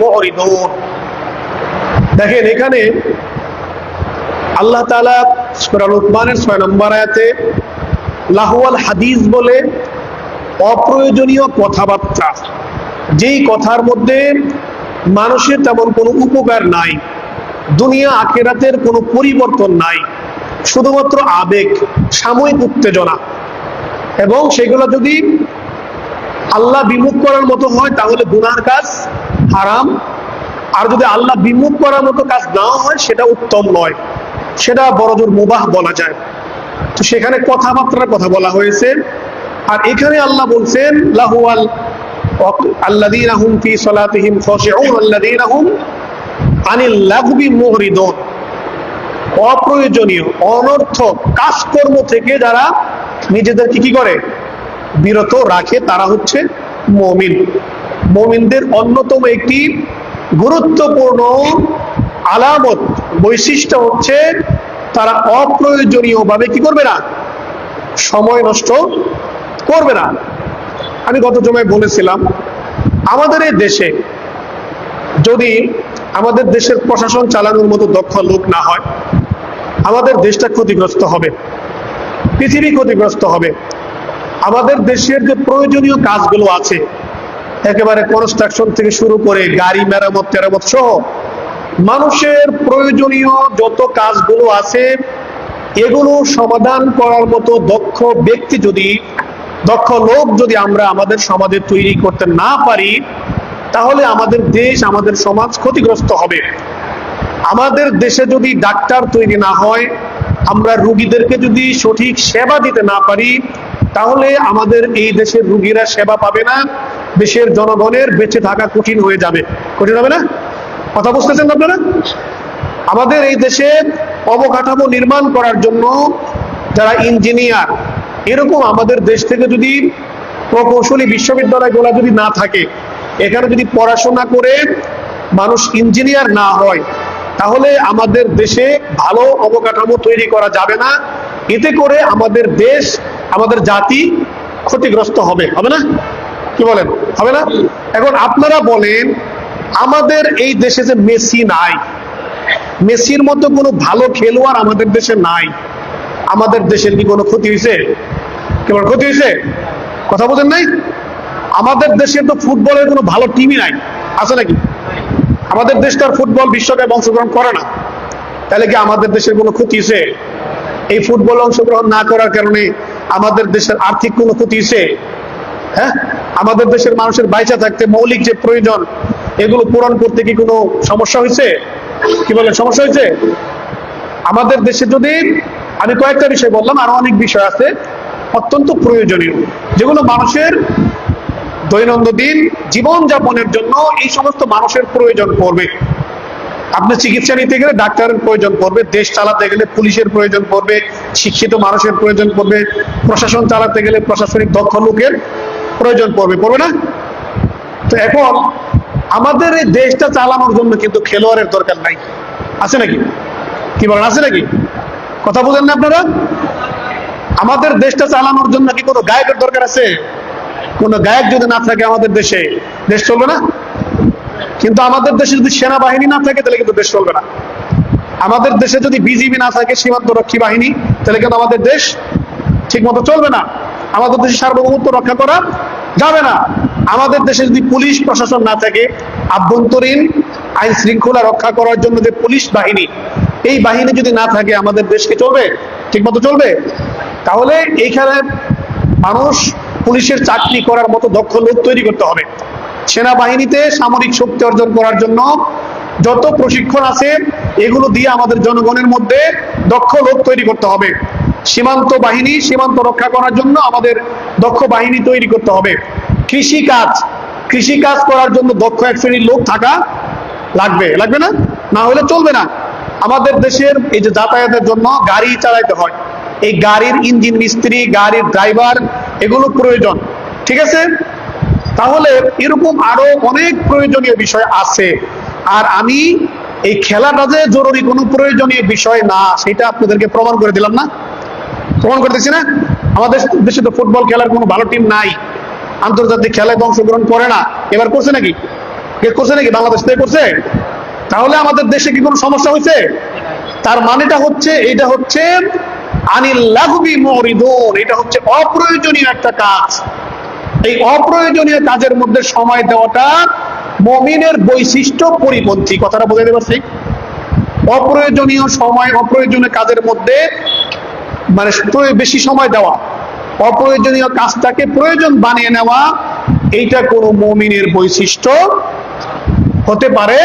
মুরিদুন। দেখেন এখানে আল্লাহ তাআলা সূরা লুকমানের 6 নম্বর আয়াতে লাহওয়াল হাদিস বলে অপ্রয়োজনীয় কথাবার্তা, যেই কথার মধ্যে মানুষের তেমন কোনো উপকার নাই, দুনিয়া আখিরাতের কোনো পরিবর্তন নাই, শুধুমাত্র আবেগ, সাময়িক উত্তেজনা, এবং সেগুলো যদি আল্লাহ বিমুখ করার মতো হয় তাহলে গুনার কাজ, হারাম। আর যদি আল্লাহ বিমুখ করার মতো কাজ নাও হয় সেটা উত্তম নয়, সেটা বড়জোর মুবাহ বলা যায়। তো সেখানে কথাবার্তার কথা বলা হয়েছে। আর এখানে আল্লাহ বলছেন লাহুয়াল আল্লাযীনা হুম ফি সালাতিহিম খাশিউন আল্লাযীনা হুম আনিল লাগবি মুরিদুন। অপ্রয়োজনীয় অনর্থক কাজকর্ম থেকে যারা নিজেদেরকে কি করে, বিরত রাখে, তারা হচ্ছে মুমিন। মুমিনদের অন্যতম একটি গুরুত্বপূর্ণ আলামত, বৈশিষ্ট্য হচ্ছে তারা অপ্রয়োজনীয় ভাবে কি করবে না, সময় নষ্ট করবে না। আমি গত জমায় বলেছিলাম, আমাদের এই দেশে যদি আমাদের দেশের প্রশাসন চালানোর মতো দক্ষ লোক না হয়, আমাদের দেশটা ক্ষতিগ্রস্ত হবে, পৃথিবী ক্ষতিগ্রস্ত হবে। আমাদের দেশের যে প্রয়োজনীয় কাজগুলো আছে, একেবারে কনস্ট্রাকশন থেকে শুরু করে গাড়ি মেরামত টেরামত সহ মানুষের প্রয়োজনীয় যত কাজগুলো আছে, এগুলো সমাধান করার মতো দক্ষ ব্যক্তি যদি, দক্ষ লোক যদি আমরা আমাদের সমাজে তৈরি করতে না পারি, তাহলে আমাদের দেশ, আমাদের সমাজ ক্ষতিগ্রস্ত হবে। আমাদের দেশে যদি ডাক্তার তৈরি না হয়, আমরা রোগীদেরকে যদি সঠিক সেবা দিতে না পারি, তাহলে আমাদের এই দেশের রোগীরা সেবা পাবে না, দেশের জনগণের বেঁচে থাকা কঠিন হয়ে যাবে। কঠিন হবে না? কথা বুঝতেছেন আপনারা? আমাদের এই দেশে অবকাঠামো নির্মাণ করার জন্য যারা ইঞ্জিনিয়ার, এরকম আমাদের দেশ থেকে যদি প্রকৌশলী বিশ্ববিদ্যালয়গুলো যদি না থাকে, এখানে যদি পড়াশোনা করে মানুষ ইঞ্জিনিয়ার না হয়, তাহলে আমাদের দেশে ভালো অবকাঠামো তৈরি করা যাবে না। এতে করে আমাদের দেশ, আমাদের জাতি ক্ষতিগ্রস্ত হবে। হবে না? কি বলেন? হবে না? এখন আপনারা বলেন, আমাদের এই দেশে যে মেসি নাই, মেসির মতো কোনো ভালো খেলোয়াড় আমাদের দেশে নাই, আমাদের দেশের কি কোনো ক্ষতি হয়েছে? কেবল ক্ষতি হয়েছে? কথা বলেন নাই? আমাদের দেশে তো ফুটবলের কোনো ভালো টিমই নাই, আছে নাকি? আমাদের দেশ তো আর ফুটবল বিশ্বকাপে অংশগ্রহণ করে না, তাহলে কি আমাদের দেশের কোনো ক্ষতি হয়েছে? এই ফুটবল অংশগ্রহণ না করার কারণে আমাদের দেশের আর্থিক কোনো ক্ষতি হয়েছে? হ্যাঁ, আমাদের দেশের মানুষের বাইচা থাকতে মৌলিক যে প্রয়োজন, এগুলো পূরণ করতে কি কোনো সমস্যা হয়েছে? কি বলেন, সমস্যা হয়েছে? আমাদের দেশে যদি, আমি কয়েকটা বিষয় বললাম, আরো অনেক বিষয় আছে অত্যন্ত প্রয়োজনীয়, যেগুলো মানুষের দৈনন্দিন জীবন যাপনের জন্য এই সমস্ত মানুষের প্রয়োজন পড়বে। আপনি চিকিৎসা নিতে গেলে ডাক্তারের প্রয়োজন পড়বে, দেশ চালাতে গেলে পুলিশের প্রয়োজন পড়বে, শিক্ষিত মানুষের প্রয়োজন পড়বে, প্রশাসন চালাতে গেলে প্রশাসনিক দক্ষ লোকের প্রয়োজন পড়বে, পড়বে না? তো এখন আমাদের এই দেশটা চালানোর জন্য কিন্তু খেলোয়াড়ের দরকার নাই, আছে নাকি? কি বলেন, আছে নাকি? কথা বুঝেন না আপনারা? আমাদের দেশটা চালানোর জন্য কি কোনো গায়কের দরকার আছে? কোন গায়ক যদি না থাকে আমাদের দেশে, দেশ চলবে না। কিন্তু আমাদের দেশে যদি সেনাবাহিনী না থাকে, তাহলে কিন্তু দেশ চলবে না। আমাদের দেশে যদি বিজিবি না থাকে, সীমান্ত রক্ষী বাহিনী, তাহলে কিন্তু আমাদের দেশ ঠিক মতো চলবে না। আমাদের দেশে সার্বভৌমত্ব রক্ষা করা যাবে না। আমাদের দেশে যদি পুলিশ প্রশাসন না থাকে, আভ্যন্তরীণ আইন শৃঙ্খলা রক্ষা করার জন্য যে পুলিশ বাহিনী, এই বাহিনী যদি না থাকে, আমাদের দেশকে চলবে? ঠিক মতো চলবে? তাহলে এইখানে মানুষ পুলিশের চাকরি করার মতো দক্ষ লোক তৈরি করতে হবে। সেনাবাহিনীতে সামরিক শক্তি অর্জন করার জন্য যত প্রশিক্ষণ আছে, এগুলো দিয়ে আমাদের জনগণের মধ্যে দক্ষ লোক তৈরি করতে হবে। সীমান্ত বাহিনী, সীমান্ত রক্ষা করার জন্য আমাদের দক্ষ বাহিনী তৈরি করতে হবে। কৃষিকাজ করার জন্য দক্ষ এক শ্রেণীর লোক থাকা লাগবে, লাগবে না? না হলে চলবে না। আমাদের দেশের এই যে যাতায়াতের জন্য গাড়ি চালাইতে হয়, এই গাড়ির ইঞ্জিন মিস্ত্রি, গাড়ির ড্রাইভার, এগুলো প্রয়োজন, ঠিক আছে? তাহলে এরকম আরো অনেক প্রয়োজনীয় বিষয় আছে। আর আমি এই খেলাটা যে জরুরি কোনো প্রয়োজনীয় বিষয় না, সেটা আপনাদেরকে প্রমাণ করে দিলাম না? প্রমাণ করতেছি না? আমাদের দেশে তো ফুটবল খেলার কোনো ভালো টিম নাই, আন্তর্জাতিক খেলায় অংশগ্রহণ করে না। এবার করছে নাকি? কে করছে নাকি? বাংলাদেশ থেকে করছে? তাহলে আমাদের দেশে কি কোনো সমস্যা হয়েছে? তার মানেটা হচ্ছে, এটা হচ্ছে আনিল লাগুবি মুরিদুন, এটা হচ্ছে অপ্রয়োজনীয় একটা কাজ। এই অপ্রয়োজনীয় কাজের মধ্যে সময় দেওয়াটা মুমিনের বৈশিষ্ট্য পরিপন্থী। কথাটা বুঝাইতে পারছি? অপ্রয়োজনীয় সময়, অপ্রয়োজনীয় কাজের মধ্যে মানে বেশি সময় দেওয়া, অপ্রয়োজনীয় কাজটাকে প্রয়োজন বানিয়ে নেওয়া, এইটা কোনো মুমিনের বৈশিষ্ট্য হতে পারে